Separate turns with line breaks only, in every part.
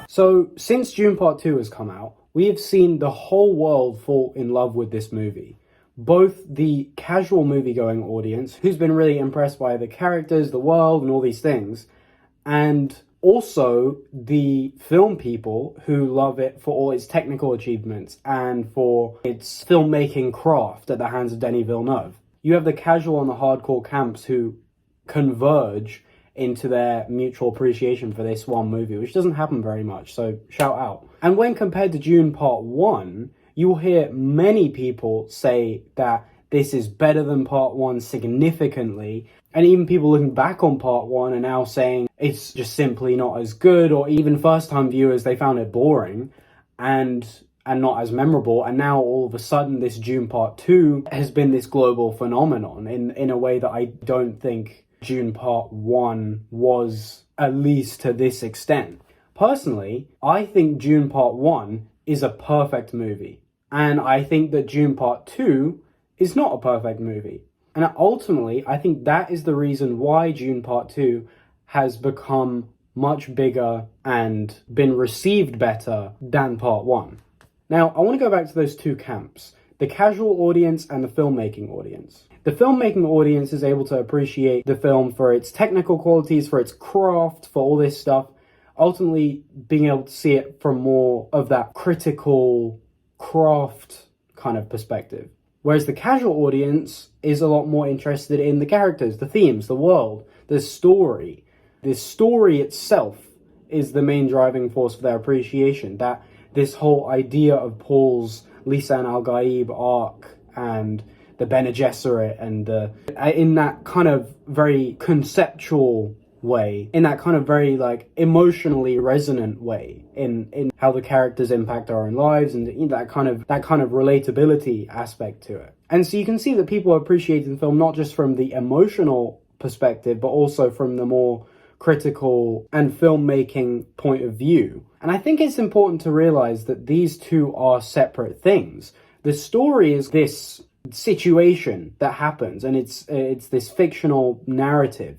So, since Dune Part 2 has come out, we have seen the whole world fall in love with this movie. Both the casual movie-going audience, who's been really impressed by the characters, the world, and all these things, and also the film people who love it for all its technical achievements and for its filmmaking craft at the hands of Denis Villeneuve. You have the casual and the hardcore camps who converge into their mutual appreciation for this one movie, which doesn't happen very much, so shout out. And when compared to Dune Part 1, you will hear many people say that this is better than Part 1 significantly, and even people looking back on Part 1 are now saying it's just simply not as good, or even first-time viewers, they found it boring and not as memorable, and now all of a sudden this Dune Part 2 has been this global phenomenon in a way that I don't think Dune Part 1 was, at least to this extent. Personally, I think Dune Part 1 is a perfect movie, and I think that Dune Part 2 is not a perfect movie. And ultimately, I think that is the reason why Dune Part 2 has become much bigger and been received better than Part 1. Now, I want to go back to those two camps, the casual audience and the filmmaking audience. The filmmaking audience is able to appreciate the film for its technical qualities, for its craft, for all this stuff, ultimately being able to see it from more of that critical craft kind of perspective. Whereas the casual audience is a lot more interested in the characters, the themes, the world, the story. The story itself is the main driving force for their appreciation. That this whole idea of Paul's Lisan al-Gaib arc and the Bene Gesserit and in that kind of very conceptual way, in that kind of very like emotionally resonant way, in how the characters impact our own lives, and that kind of relatability aspect to it. And so you can see that people are appreciating the film not just from the emotional perspective, but also from the more critical and filmmaking point of view. And I think it's important to realize that these two are separate things. The story is this situation that happens, and it's this fictional narrative,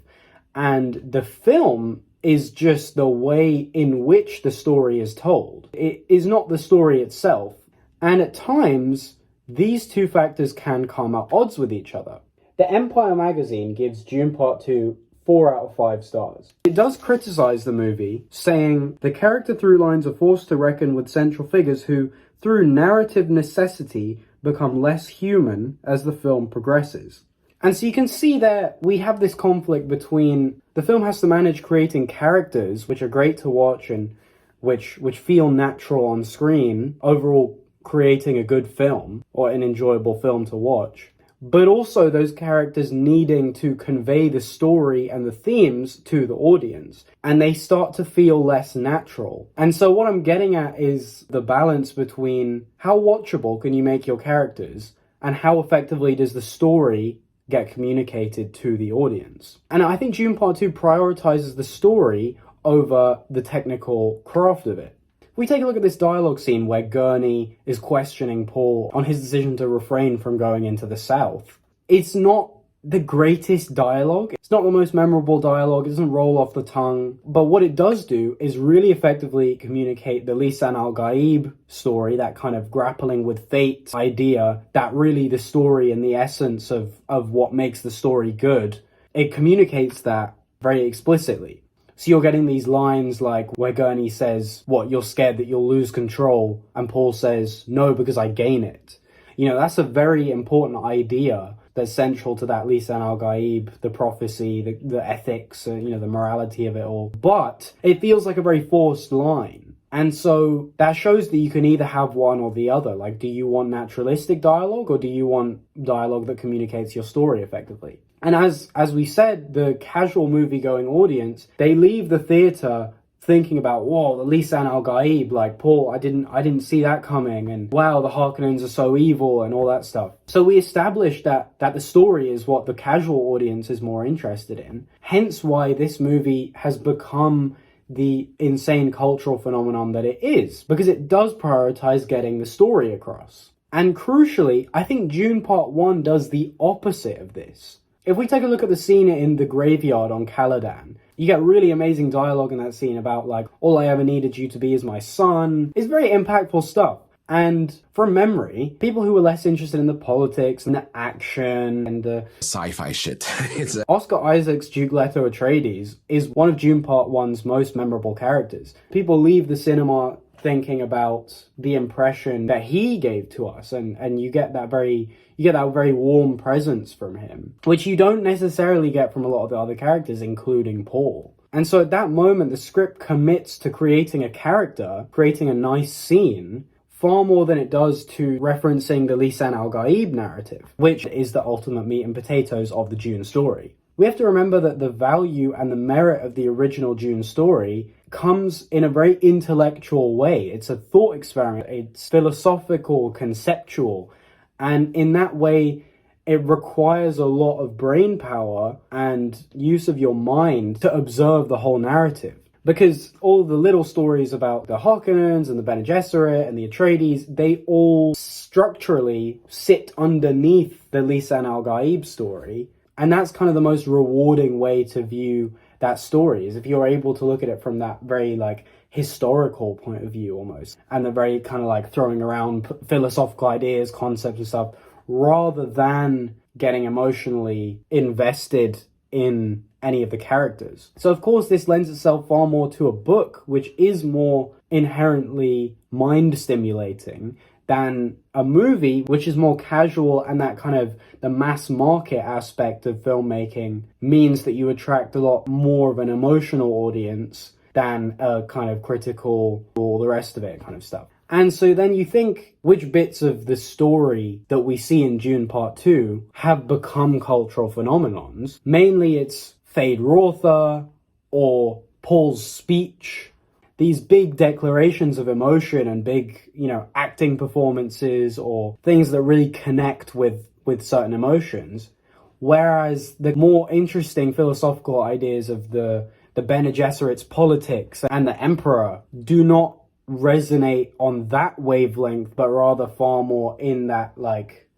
and the film is just the way in which the story is told. It is not the story itself, and at times these two factors can come at odds with each other. The Empire magazine gives Dune Part 2 4 out of 5 stars. It does criticize the movie, saying the character through lines are forced to reckon with central figures who, through narrative necessity, become less human as the film progresses. And so you can see that we have this conflict between the film has to manage creating characters which are great to watch and which feel natural on screen, overall creating a good film or an enjoyable film to watch, but also those characters needing to convey the story and the themes to the audience, and they start to feel less natural. And so what I'm getting at is the balance between how watchable can you make your characters and how effectively does the story get communicated to the audience. And I think Dune Part 2 prioritizes the story over the technical craft of it. If we take a look at this dialogue scene where Gurney is questioning Paul on his decision to refrain from going into the South, it's not the greatest dialogue. It's not the most memorable dialogue. It doesn't roll off the tongue. But what it does do is really effectively communicate the Lisan al-Gaib story, that kind of grappling with fate idea, that really the story and the essence of what makes the story good. It communicates that very explicitly. So you're getting these lines like where Gurney says, what, you're scared that you'll lose control? And Paul says, no, because I gain it. You know, that's a very important idea that's central to that Lisan al-Gaib, the prophecy, the ethics, the morality of it all. But it feels like a very forced line. And so that shows that you can either have one or the other. Like, do you want naturalistic dialogue or do you want dialogue that communicates your story effectively? And as we said, the casual movie-going audience, they leave the theater thinking about, whoa, the Lisan al-Gaib, like, Paul, I didn't see that coming, and wow, the Harkonnens are so evil, and all that stuff. So we established that the story is what the casual audience is more interested in, hence why this movie has become the insane cultural phenomenon that it is, because it does prioritize getting the story across. And crucially, I think Dune Part 1 does the opposite of this. If we take a look at the scene in the graveyard on Caladan, You get really amazing dialogue in that scene about like, all I ever needed you to be is my son. It's very impactful stuff. And from memory, people who were less interested in the politics and the action and the
sci-fi shit.
Oscar Isaac's Duke Leto Atreides is one of Dune Part 1's most memorable characters. People leave the cinema thinking about the impression that he gave to us, and you get that very warm presence from him, which you don't necessarily get from a lot of the other characters, including Paul. And so at that moment, the script commits to creating a character, creating a nice scene, far more than it does to referencing the Lisan al-Gaib narrative, which is the ultimate meat and potatoes of the Dune story. We have to remember that the value and the merit of the original Dune story comes in a very intellectual way. It's a thought experiment, it's philosophical, conceptual, and in that way, it requires a lot of brain power and use of your mind to observe the whole narrative. Because all the little stories about the Harkonnens and the Bene Gesserit and the Atreides, they all structurally sit underneath the Lisan al-Gaib story. And that's kind of the most rewarding way to view that story, is if you're able to look at it from that very like historical point of view almost, and the very kind of like throwing around philosophical ideas, concepts and stuff, rather than getting emotionally invested in any of the characters. So of course this lends itself far more to a book, which is more inherently mind stimulating, than a movie, which is more casual, and that kind of the mass market aspect of filmmaking means that you attract a lot more of an emotional audience than a kind of critical, all the rest of it kind of stuff. And so then you think, which bits of the story that we see in Dune Part 2 have become cultural phenomenons? Mainly it's Fade Rotha or Paul's speech, these big declarations of emotion and big, acting performances or things that really connect with certain emotions. Whereas the more interesting philosophical ideas of the Bene Gesserit's politics and the Emperor do not resonate on that wavelength, but rather far more in that like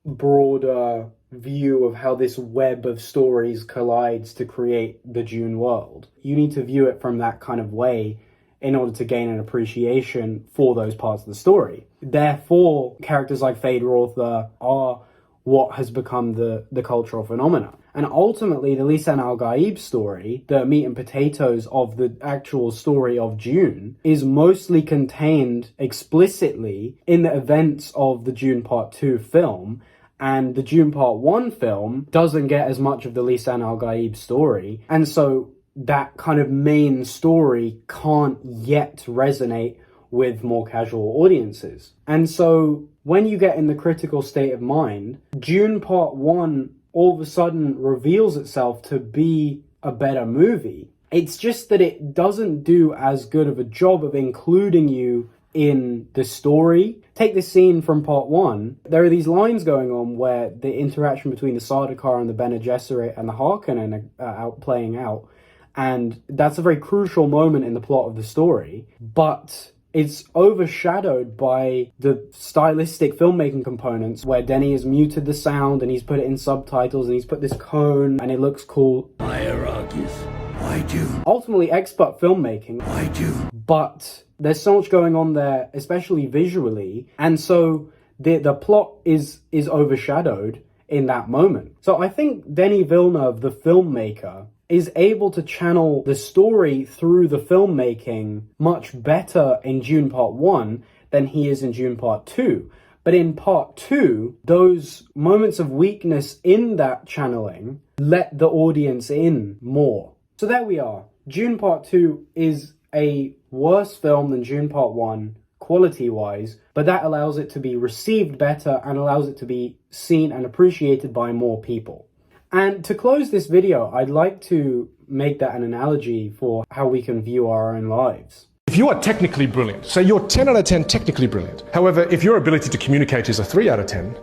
broader view of how this web of stories collides to create the Dune world. You need to view it from that kind of way in order to gain an appreciation for those parts of the story. Therefore, characters like Fade Rotha are what has become the cultural phenomena. And ultimately, the Lisan al-Gaib story, the meat and potatoes of the actual story of Dune, is mostly contained explicitly in the events of the Dune Part 2 film, and the Dune Part 1 film doesn't get as much of the Lisan al-Gaib story, and so that kind of main story can't yet resonate with more casual audiences. And so when you get in the critical state of mind, Dune Part 1 all of a sudden reveals itself to be a better movie. It's just that it doesn't do as good of a job of including you in the story. Take this scene from Part 1. There are these lines going on where the interaction between the Sardaukar and the Bene Gesserit and the Harkonnen are playing out. And that's a very crucial moment in the plot of the story. But it's overshadowed by the stylistic filmmaking components where Denny has muted the sound and he's put it in subtitles and he's put this cone and it looks cool.
Hierarchies. I do.
Ultimately, expert filmmaking.
I do.
But there's so much going on there, especially visually. And so the plot is overshadowed in that moment. So I think Denis Villeneuve, the filmmaker, is able to channel the story through the filmmaking much better in Dune Part 1 than he is in Dune Part 2. But in Part 2, those moments of weakness in that channeling let the audience in more. So there we are. Dune Part 2 is a worse film than Dune Part 1, quality-wise, but that allows it to be received better and allows it to be seen and appreciated by more people. And to close this video, I'd like to make that an analogy for how we can view our own lives.
If you are technically brilliant, say you're 10 out of 10 technically brilliant. However, if your ability to communicate is a 3 out of 10,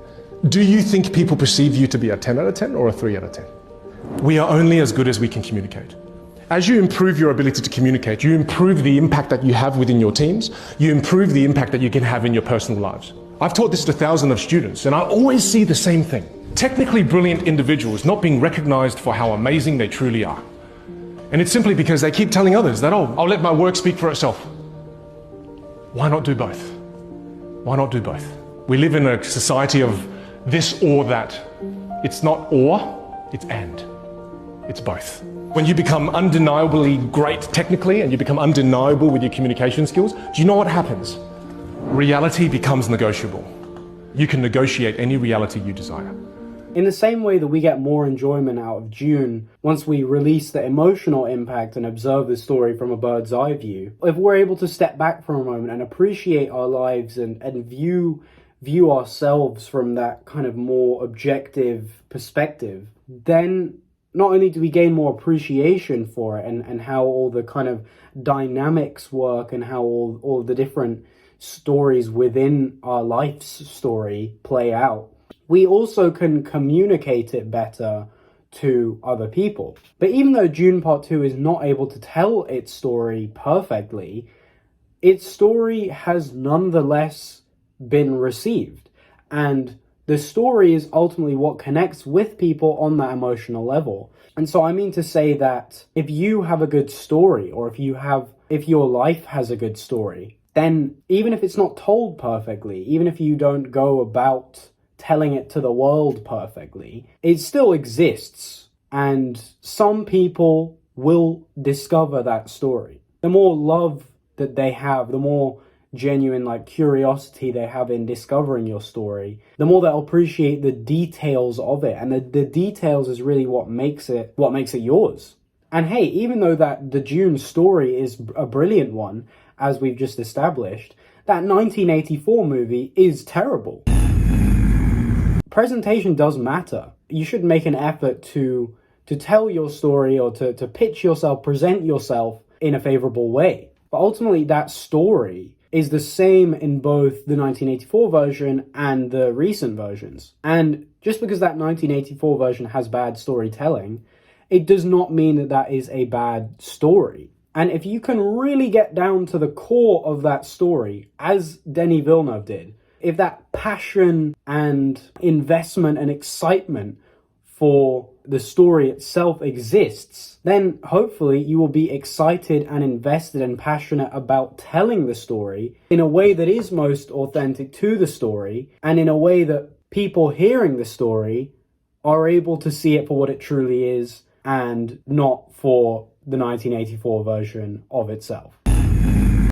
do you think people perceive you to be a 10 out of 10 or a 3 out of 10? We are only as good as we can communicate. As you improve your ability to communicate, you improve the impact that you have within your teams, you improve the impact that you can have in your personal lives. I've taught this to thousands of students, and I always see the same thing. Technically brilliant individuals not being recognized for how amazing they truly are. And it's simply because they keep telling others that, oh, I'll let my work speak for itself. Why not do both? Why not do both? We live in a society of this or that. It's not or, it's and. It's both. When you become undeniably great technically and you become undeniable with your communication skills, do you know what happens? Reality becomes negotiable. You can negotiate any reality you desire.
In the same way that we get more enjoyment out of Dune once we release the emotional impact and observe the story from a bird's eye view, if we're able to step back for a moment and appreciate our lives and view ourselves from that kind of more objective perspective, then not only do we gain more appreciation for it and how all the kind of dynamics work and how all the different stories within our life's story play out, we also can communicate it better to other people. But even though Dune Part 2 is not able to tell its story perfectly, its story has nonetheless been received. And the story is ultimately what connects with people on that emotional level. And so I mean to say that if you have a good story, or if your life has a good story, then even if it's not told perfectly, even if you don't go about telling it to the world perfectly, it still exists. And some people will discover that story. The more love that they have, the more genuine curiosity they have in discovering your story, the more they'll appreciate the details of it. And the details is really what makes it yours. And hey, even though that the Dune story is a brilliant one, as we've just established, that 1984 movie is terrible. Presentation does matter. You should make an effort to tell your story or to pitch yourself, present yourself in a favorable way. But ultimately, that story is the same in both the 1984 version and the recent versions. And just because that 1984 version has bad storytelling, it does not mean that that is a bad story. And if you can really get down to the core of that story, as Denis Villeneuve did, if that passion and investment and excitement for the story itself exists, then hopefully you will be excited and invested and passionate about telling the story in a way that is most authentic to the story, and in a way that people hearing the story are able to see it for what it truly is and not for the 1984 version of itself.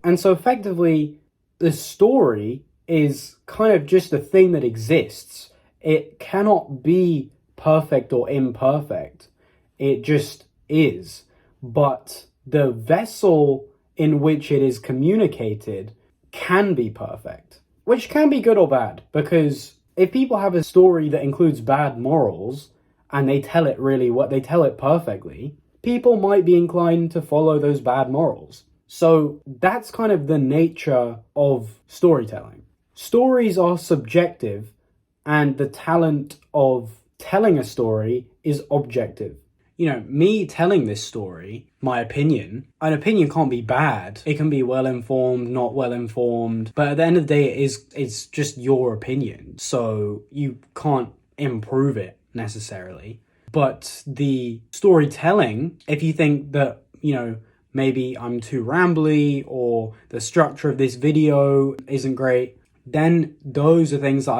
And so effectively, the story is kind of just a thing that exists. It cannot be perfect or imperfect. It just is. But the vessel in which it is communicated can be perfect, which can be good or bad, because if people have a story that includes bad morals and they tell it perfectly, people might be inclined to follow those bad morals. So that's kind of the nature of storytelling. Stories are subjective, and the talent of telling a story is objective. You know, me telling this story, my opinion, an opinion can't be bad. It can be well-informed, not well-informed, but at the end of the day, it's just your opinion. So you can't improve it necessarily. But the storytelling, if you think that, maybe I'm too rambly or the structure of this video isn't great, then those are things that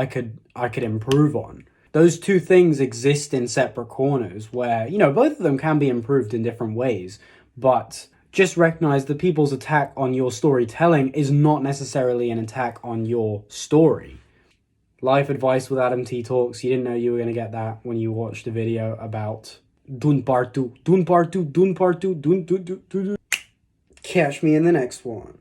I could improve on. Those two things exist in separate corners where, both of them can be improved in different ways, but just recognize that people's attack on your storytelling is not necessarily an attack on your story. Life advice with Adam T Talks. You didn't know you were going to get that when you watched the video about Dune Part 2. Dune Part 2, Dune Part 2, Dune. Catch me in the next one.